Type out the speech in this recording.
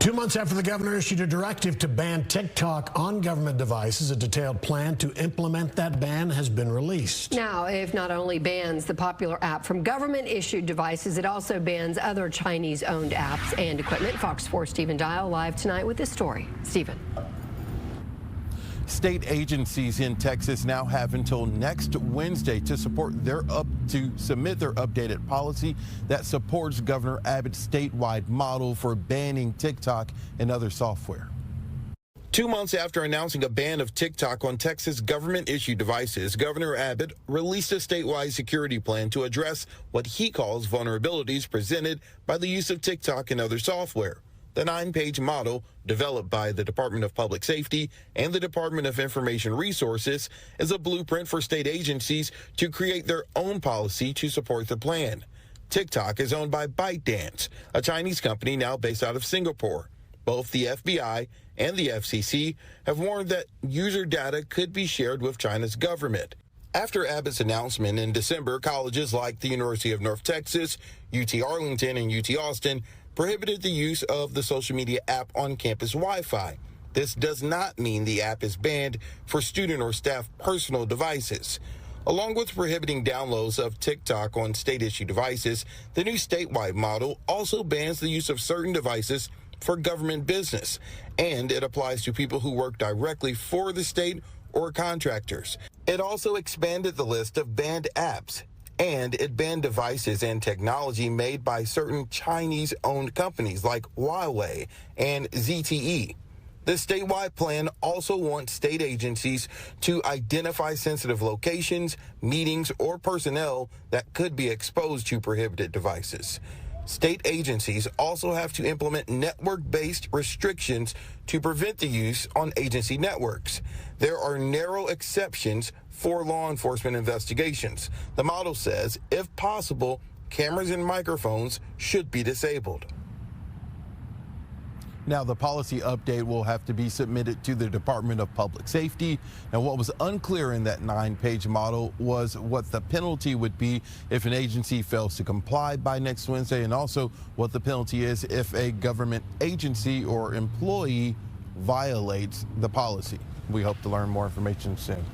2 months after the governor issued a directive to ban TikTok on government devices, a detailed plan to implement that ban has been released. Now, it not only bans the popular app from government-issued devices, it also bans other Chinese-owned apps and equipment. Fox 4 Stephen Dial live tonight with this story. Stephen. State agencies in Texas now have until next Wednesday to submit their updated policy that supports Governor Abbott's statewide model for banning TikTok and other software. 2 months after announcing a ban of TikTok on Texas government-issued devices, Governor Abbott released a statewide security plan to address what he calls vulnerabilities presented by the use of TikTok and other software. The 9-page model, developed by the Department of Public Safety and the Department of Information Resources, is a blueprint for state agencies to create their own policy to support the plan. TikTok is owned by ByteDance, a Chinese company now based out of Singapore. Both the FBI and the FCC have warned that user data could be shared with China's government. After Abbott's announcement in December, colleges like the University of North Texas, UT Arlington, and UT Austin prohibited the use of the social media app on campus Wi-Fi. This does not mean the app is banned for student or staff personal devices. Along with prohibiting downloads of TikTok on state-issued devices, the new statewide model also bans the use of certain devices for government business, and it applies to people who work directly for the state or contractors. It also expanded the list of banned apps, and it banned devices and technology made by certain Chinese-owned companies like Huawei and ZTE. The statewide plan also wants state agencies to identify sensitive locations, meetings, or personnel that could be exposed to prohibited devices. State agencies also have to implement network-based restrictions to prevent the use on agency networks. There are narrow exceptions for law enforcement investigations. The model says, if possible, cameras and microphones should be disabled. Now, the policy update will have to be submitted to the Department of Public Safety. Now, what was unclear in that 9-page model was what the penalty would be if an agency fails to comply by next Wednesday, and also what the penalty is if a government agency or employee violates the policy. We hope to learn more information soon.